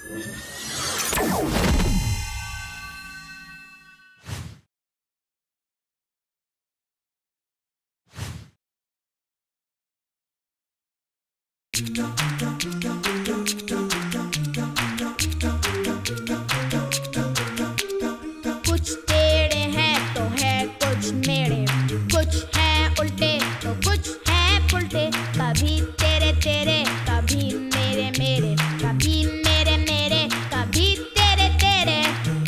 कुछ टेढ़े हैं तो है कुछ मेढ़े, कुछ हैं उल्टे तो कुछ हैं पुल्टे, कभी तेरे तेरे कभी मेरे मेरे, कभी मेरे मेरे कभी तेरे तेरे।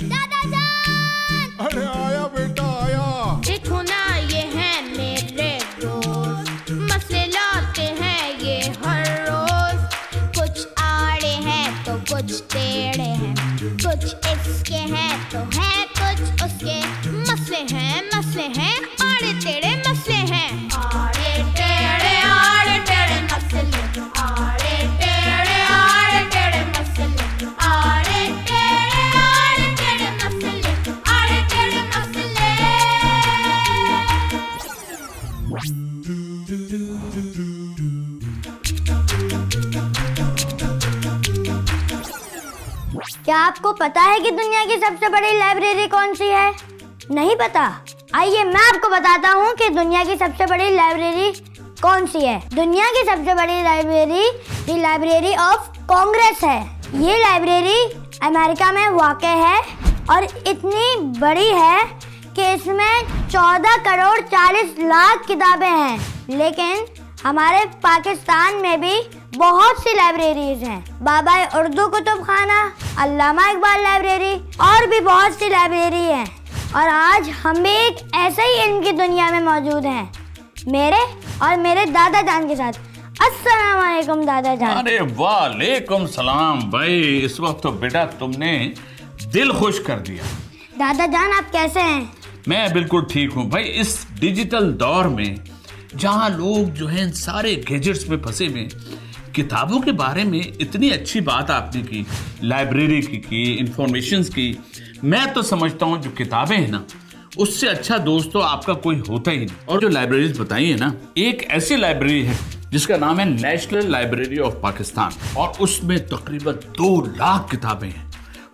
दादा जान! अरे आया बेटा आया। देखो ना ये हैं मेरे दोस्त, मसले लाते हैं ये हर रोज। कुछ आड़े हैं तो कुछ टेढ़े हैं, कुछ इसके हैं तो है कुछ उसके। मसले हैं आड़े टेढ़े मसले हैं। आड़े टेढ़े मसले, आड़े टेढ़े मसले, आड़े टेढ़े मसले, आड़े टेढ़े मसले। क्या आपको पता है कि दुनिया की सबसे बड़ी लाइब्रेरी कौन सी है? नहीं पता? आइए मैं आपको बताता हूँ कि दुनिया की सबसे बड़ी लाइब्रेरी कौन सी है। दुनिया की सबसे बड़ी library the library of Congress है। ये लाइब्रेरी अमेरिका में वाक़ है और इतनी बड़ी है कि इसमें 14 करोड़ 40 लाख किताबें हैं। लेकिन हमारे पाकिस्तान में भी बहुत सी लाइब्रेरीज हैं। बाबा उर्दू कुतुब खाना, अल्लामा इकबाल लाइब्रेरी और भी बहुत सी लाइब्रेरी हैं। और आज हम भी एक ऐसे ही इल्म की दुनिया में मौजूद हैं, मेरे और मेरे दादा जान के साथ। अस्सलाम वालेकुम दादा जान। अरे वालेकुम सलाम भाई, इस वक्त तो बेटा तुमने दिल खुश कर दिया। दादा जान आप कैसे हैं? मैं बिल्कुल ठीक हूँ भाई। इस डिजिटल दौर में जहाँ लोग जो हैं सारे गैजेट्स में फंसे हुए, किताबों के बारे में इतनी अच्छी बात आपने की, लाइब्रेरी की इंफॉर्मेशंस की। मैं तो समझता हूँ जो किताबें हैं ना, उससे अच्छा दोस्त तो आपका कोई होता ही नहीं। और जो लाइब्रेरीज बताई है ना, एक ऐसी लाइब्रेरी है जिसका नाम है नेशनल लाइब्रेरी ऑफ पाकिस्तान, और उसमें तकरीबन 2 लाख किताबें हैं।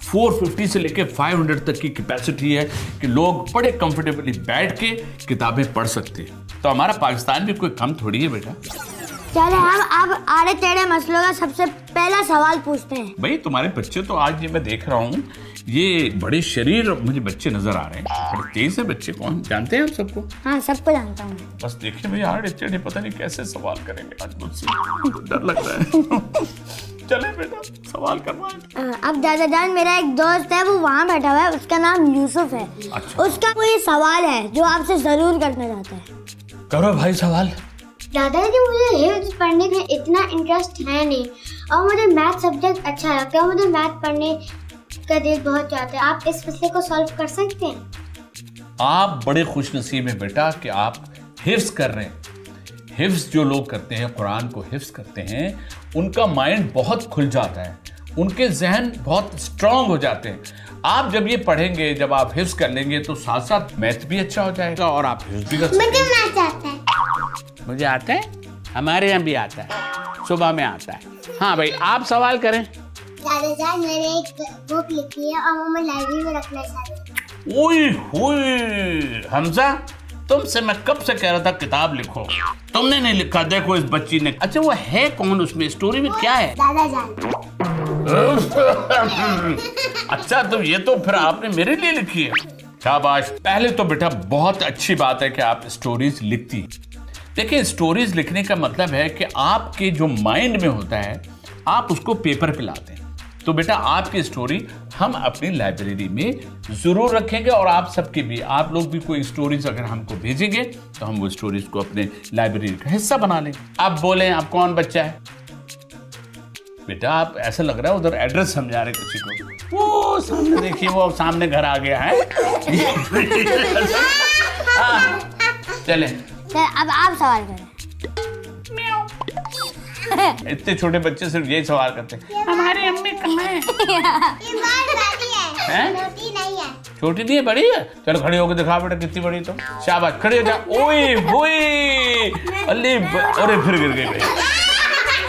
450 से लेके 500 तक की कैपेसिटी है कि लोग बड़े कंफर्टेबली बैठ के किताबें पढ़ सकते हैं। तो हमारा पाकिस्तान भी कोई कम थोड़ी है बेटा। चले हम अब आड़े टेढ़े मसलों का सबसे पहला सवाल पूछते हैं। भाई तुम्हारे बच्चे तो आज ये मैं देख रहा हूँ, ये बड़े शरीर मुझे बच्चे नजर आ रहे हैं, बड़े तेज है बच्चे। कौन जानते हैं आप सबको? हाँ सबको जानता हूँ। बस देखिए भैया आड़े टेढ़े पता नहीं कैसे सवाल करेंगे आज मुझसे, डर लग रहा है। चले बेटा सवाल करवाएं। अब दादा जान मेरा एक दोस्त है, वो वहाँ बैठा हुआ है, उसका नाम यूसुफ है। अच्छा। उसका कोई सवाल है जो आपसे जरूर करना चाहता है। करो भाई सवाल। दादाजी मुझे हिफ्ज़ पढ़ने में इतना इंटरेस्ट है नहीं और मुझे मैथ सब्जेक्ट अच्छा लगता है। मुझे मैथ पढ़ने का दिल बहुत चाहता है। आप इस मसले को सॉल्व कर सकते हैं? आप बड़े खुशनसीब हैं बेटा कि आप हिफ्ज़ कर रहे हैं। हिफ्ज़ जो लोग करते हैं, कुरान को हिफ्ज़ करते हैं, उनका माइंड बहुत खुल जाता है, उनके जहन बहुत स्ट्रांग हो जाते हैं। आप जब ये पढ़ेंगे, जब आप हिफ्ज़ कर लेंगे तो साथ साथ मैथ भी अच्छा हो जाएगा और आप हिफ्ज़ भी कर सकते हैं। मुझे मैथ आता है। मुझे आता है, हमारे यहाँ भी आता है, सुबह में आता है। हाँ भाई आप सवाल करें। दादा जान मैंने एक बुक लिखी है और वो मैं लाइब्रेरी में रखना चाहती हूँ। ओए होए हमजा, तुमसे मैं कब से कह रहा था किताब लिखो, तुमने नहीं लिखा। देखो इस बच्ची ने। अच्छा वो है कौन, उसमें स्टोरी में क्या है? दादा जान। अच्छा तो ये तो फिर आपने मेरे लिए लिखी है। शाबाश। पहले तो बेटा बहुत अच्छी बात है कि आप स्टोरीज लिखती हैं। देखिए स्टोरीज लिखने का मतलब है कि आपके जो माइंड में होता है आप उसको पेपर पे लाते हैं। तो बेटा आपकी स्टोरी हम अपनी लाइब्रेरी में जरूर रखेंगे और आप सबके भी, आप लोग भी कोई स्टोरीज अगर हमको भेजेंगे तो हम वो स्टोरीज को अपने लाइब्रेरी का हिस्सा बना लेंगे। आप बोलें आप कौन बच्चा है? बेटा आप ऐसा लग रहा है उधर एड्रेस समझा रहे किसी को। वो सामने देखिए, वो सामने घर आ गया है। चले अब आप सवाल करें। इतने छोटे बच्चे सिर्फ यही सवाल करते हैं, हमारी अम्मी कहाँ है? ये बात बड़ी है, छोटी नहीं है। छोटी नहीं है, बड़ी है। चलो खड़ी होकर दिखा बेटा कितनी बड़ी। तो शाबाश, खड़ी हो जा। ओए होए अरे फिर गिर गई।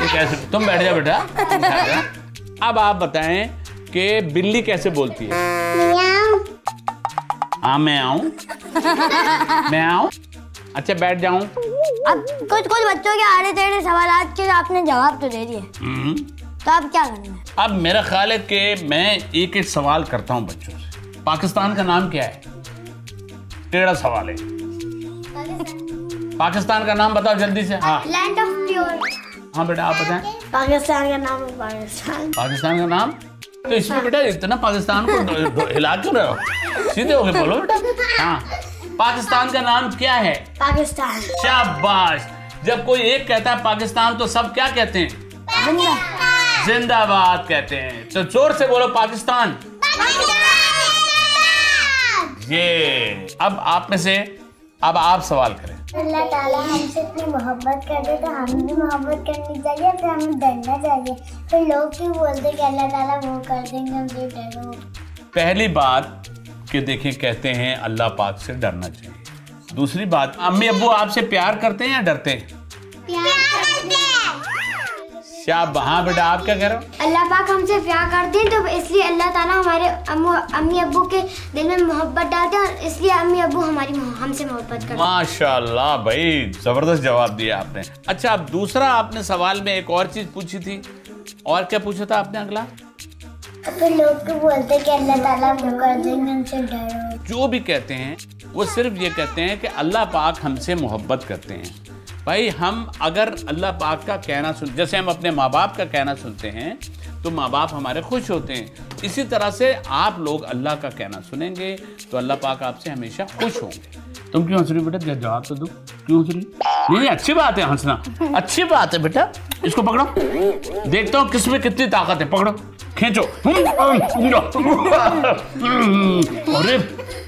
कैसे? तुम बैठ जा बेटा। अब आप बताएं कि बिल्ली कैसे बोलती है? हाँ मैं आऊं। मैं आऊं। अच्छा बैठ जाऊं। अब कुछ बच्चों के आड़े टेढ़े सवाल के आपने जवाब तो दे दिए, तो अब क्या करना है? अब मेरा ख्याल है कि मैं एक एक सवाल करता हूं बच्चों से। पाकिस्तान का नाम क्या है? टेढ़ा सवाल है। पाकिस्तान का नाम बताओ जल्दी से। हाँ लैंड ऑफ प्योर। हाँ बेटा आप बताएं। पाकिस्तान का नाम है पाकिस्तान। पाकिस्तान का नाम? तो इसमें बेटा इतना पाकिस्तान को हिला क्यों रहे हो? सीधे हो गए बोलो बेटा। हाँ पाकिस्तान का नाम क्या है? पाकिस्तान। शाबाश। जब कोई एक कहता है पाकिस्तान तो सब क्या कहते हैं? जिंदाबाद कहते हैं। तो जोर से बोलो पाकिस्तान। ये अब आप में से अब आप सवाल करें। अल्लाह ताला हमसे इतनी मोहब्बत करते तो हमें भी मोहब्बत करनी चाहिए, फिर हमें डरना चाहिए। फिर लोग क्यों बोलते कि अल्लाह ताला वो कर देंगे हमसे डरो। पहली बात कि देखें कहते हैं अल्लाह पाक से डरना चाहिए। दूसरी बात, अम्मी अब्बू आपसे प्यार करते हैं या डरते हैं? शाबाश। हाँ बेटा आप क्या कह रहे हो? अल्लाह पाक हमसे प्यार करते हैं तो इसलिए अल्लाह ताला हमारे अम्मी अब्बू के दिल में मोहब्बत डालते हैं और इसलिए अम्मी अब्बू हमसे मोहब्बत करते हैं। माशाल्लाह भाई जबरदस्त जवाब दिया आपने। अच्छा अब दूसरा आपने सवाल में एक और चीज पूछी थी, और क्या पूछा था आपने अगला? तो लोग क्यों बोलते कि अल्लाह ताला वो कर देंगे हमसे डरो। जो भी कहते हैं वो सिर्फ ये कहते हैं कि अल्लाह पाक हमसे मोहब्बत करते हैं। भाई हम अगर अल्लाह पाक का कहना सुन, जैसे हम अपने माँ बाप का कहना सुनते हैं तो माँ बाप हमारे खुश होते हैं, इसी तरह से आप लोग अल्लाह का कहना सुनेंगे तो अल्लाह पाक आपसे हमेशा खुश होंगे। तुम क्यों हंस रही हो बेटा? जवाब तो दो, क्यों हंस रही? नहीं अच्छी बात है हंसना, अच्छी बात है बेटा। इसको पकड़ो, देखता हूँ किसमें कितनी ताकत है। पकड़ो, खींचो। अरे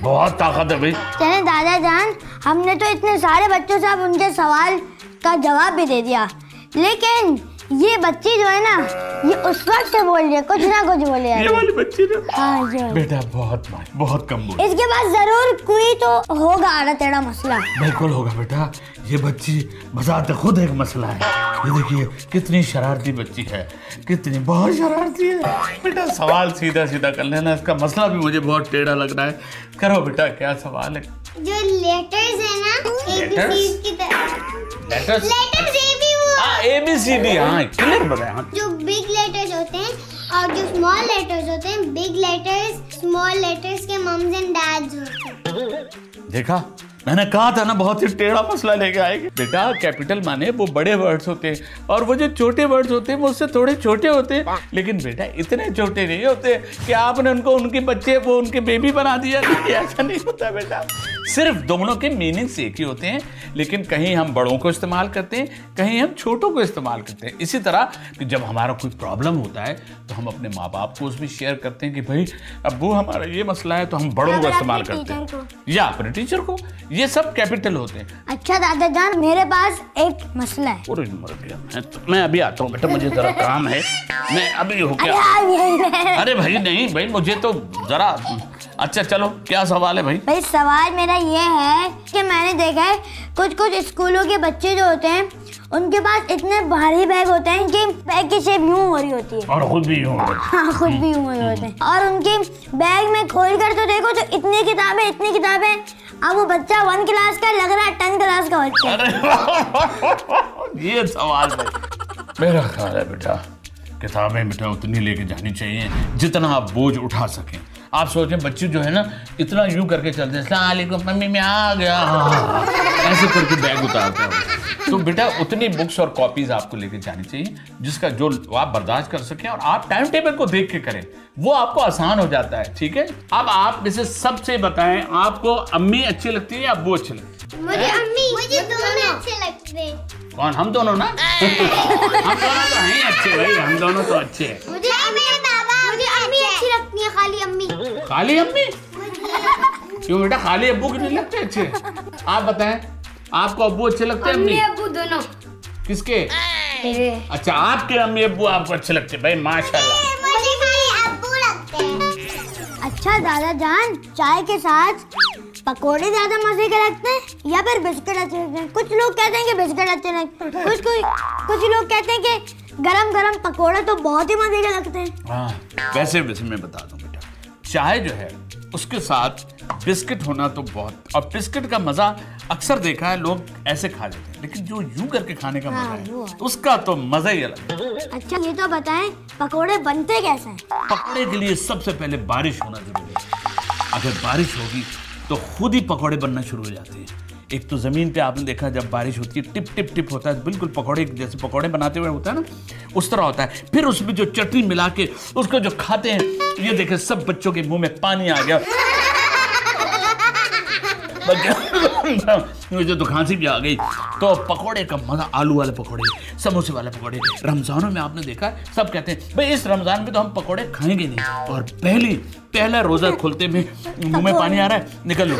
बहुत ताकत है भाई। चले दादा जान, हमने तो इतने सारे बच्चों से अब उनके सवाल का जवाब भी दे दिया, लेकिन ये बच्ची जो है ना ये उस वक्त से बोल रही है, कुछ ना कुछ बोले। ये वाली बच्ची ना? हाँ जी बेटा बहुत कम बोल। इसके पास जरूर कोई तो होगा आड़ा टेढ़ा मसला। बिल्कुल होगा बेटा, ये बच्ची बजाते खुद एक मसला है। ये देखिए कितनी शरारती बच्ची है, कितनी बहुत शरारती है। बेटा सवाल सीधा सीधा कर लेना, इसका मसला भी मुझे बहुत टेढ़ा लग रहा है। करो बेटा क्या सवाल है? जो लेटर्स है ना ABCD की तरह। Letters ABCD। हाँ क्लियर बताया। जो बिग लेटर्स होते हैं और जो स्मॉल लेटर्स होते हैं, बिग लेटर्स स्मॉल लेटर्स के मम्स एंड डैड्स होते हैं। देखा मैंने कहा था ना बहुत ही टेढ़ा मसला लेके आएगी। बेटा कैपिटल माने वो बड़े वर्ड्स होते हैं और वो जो छोटे वर्ड्स होते हैं वो उससे थोड़े छोटे होते हैं, लेकिन बेटा इतने छोटे नहीं होते कि आपने उनको उनके बच्चे वो उनके बेबी बना दिया। ऐसा नहीं होता बेटा, सिर्फ दोनों के मीनिंग्स एक ही होते हैं, लेकिन कहीं हम बड़ों को इस्तेमाल करते हैं, कहीं हम छोटों को इस्तेमाल करते हैं। इसी तरह कि जब हमारा कोई प्रॉब्लम होता है तो हम अपने माँ बाप को उसमें शेयर करते हैं कि भाई अब्बू हमारा ये मसला है, तो हम बड़ों को इस्तेमाल करते हैं या अपने टीचर को। ये सब कैपिटल होते हैं। अच्छा दादा जान मेरे पास एक मसला है। अरे मर गया मैं अभी आता हूँ बेटा, मुझे जरा काम है, मैं अभी हो गया। अरे भाई नहीं भाई मुझे तो जरा। अच्छा चलो क्या सवाल है भाई? भाई सवाल मेरा ये है कि मैंने देखा है कुछ स्कूलों के बच्चे जो होते हैं उनके पास इतने भारी बैग होते हैं कि बैग की शेप यूं हो रही होती है और खुद भी यूं हो रही है। हाँ खुद भी यूं हो रहे होते हैं, और उनके बैग में खोल कर तो देखो तो इतनी किताबें। अब वो बच्चा 1 क्लास का लग रहा है 10 क्लास का बच्चा। ये सवाल भाई मेरा ख्याल है बेटा किताबें बेटा उतनी लेके जानी चाहिए जितना आप बोझ उठा सकें। आप सोचें बच्चे जो है ना इतना यूं करके चलते हैं, अस्सलाम वालेकुम मम्मी मैं आ गया, ऐसे करके बैग उतारते हैं। तो बेटा उतनी बुक्स और कॉपीज आपको लेके जानी चाहिए जिसका जो आप बर्दाश्त कर सकें, और आप टाइम टेबल को देख के करें, वो आपको आसान हो जाता है। ठीक है, अब आप में से सबसे बताएं आपको अम्मी अच्छी लगती है या अब्बू अच्छे लगते हैं? मुझे दोनों अच्छे लगते हैं। कौन? हम दोनों ना? हम दोनों तो हैं अच्छे भाई, हम दोनों तो अच्छे हैं। मुझे अम्मी अच्छी लगती है, खाली अम्मी। खाली अम्मी? क्यों बेटा खाली अब्बू क्यों नहीं लगते अच्छे? आप बताएं आपको अब्बू अच्छे लगते हैं? अम्मी अब्बू दोनों। किसके? अच्छा आपके अम्मी अब्बू आपको अच्छे लगते हैं भाई, माशाल्लाह। मुझे खाली अब्बू लगते हैं। अच्छा दादा जान चाय के साथ पकोड़े ज्यादा मजे के लगते हैं या फिर बिस्किट अच्छे लगते हैं? कुछ लोग कहते हैं कि बिस्किट अच्छे लगते हैं, कुछ लोग कहते हैं कि गरम गरम पकोड़े तो बहुत ही मजे के लगते हैं। हाँ, वैसे मैं बता दूं बेटा, चाय जो है उसके साथ बिस्किट होना तो बहुत, और बिस्किट का मजा अक्सर देखा है लोग ऐसे खा लेते हैं, लेकिन जो यूं करके खाने का मजा है उसका तो मजा ही अलग है। अच्छा ये तो बताएं पकोड़े बनते कैसे हैं? पकोड़े के लिए सबसे पहले बारिश होना जरूरी है। अगर बारिश होगी तो खुद ही पकोड़े बनना शुरू हो जाते हैं। एक तो जमीन पे आपने देखा जब बारिश होती है टिप टिप टिप होता है, बिल्कुल पकोड़े जैसे पकोड़े बनाते हुए होता है ना, उस तरह होता है। फिर उसमें जो चटनी मिला के उसको जो खाते हैं, ये देखे सब बच्चों के मुंह में पानी आ गया, मुझे तो खांसी भी आ गई। तो पकोड़े का मजा, आलू वाले पकोड़े, समोसे वाले पकोड़े, रमजानों में आपने देखा सब कहते हैं भाई इस रमजान में तो हम पकोड़े खाएंगे नहीं, और पहला रोजा खोलते में मुंह में पानी आ रहा है, निकल लो।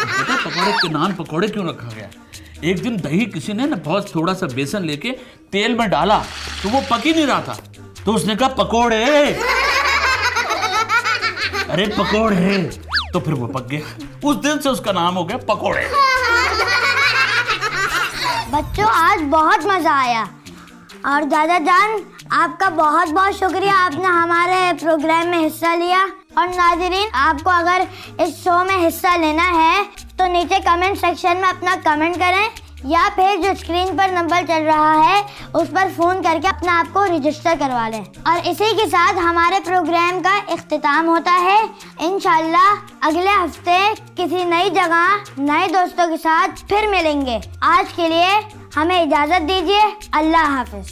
पता पकोड़े के नाम पकोड़े क्यों रखा गया? एक दिन दही किसी ने ना बहुत थोड़ा सा बेसन लेके तेल में डाला तो वो पक ही नहीं रहा था, तो उसने कहा पकोड़े, अरे पकोड़े, तो फिर वो पक गया। उस दिन से उसका नाम हो गया पकोड़े। बच्चों आज बहुत मजा आया, और दादा जान आपका बहुत बहुत शुक्रिया, आपने हमारे प्रोग्राम में हिस्सा लिया। और नाज़रीन, आपको अगर इस शो में हिस्सा लेना है तो नीचे कमेंट सेक्शन में अपना कमेंट करें, या फिर जो स्क्रीन पर नंबर चल रहा है उस पर फोन करके अपना आप को रजिस्टर करवा लें। और इसी के साथ हमारे प्रोग्राम का इख्तिताम होता है। इंशाल्लाह अगले हफ्ते किसी नई जगह नए दोस्तों के साथ फिर मिलेंगे। आज के लिए हमें इजाजत दीजिए। अल्लाह हाफिज।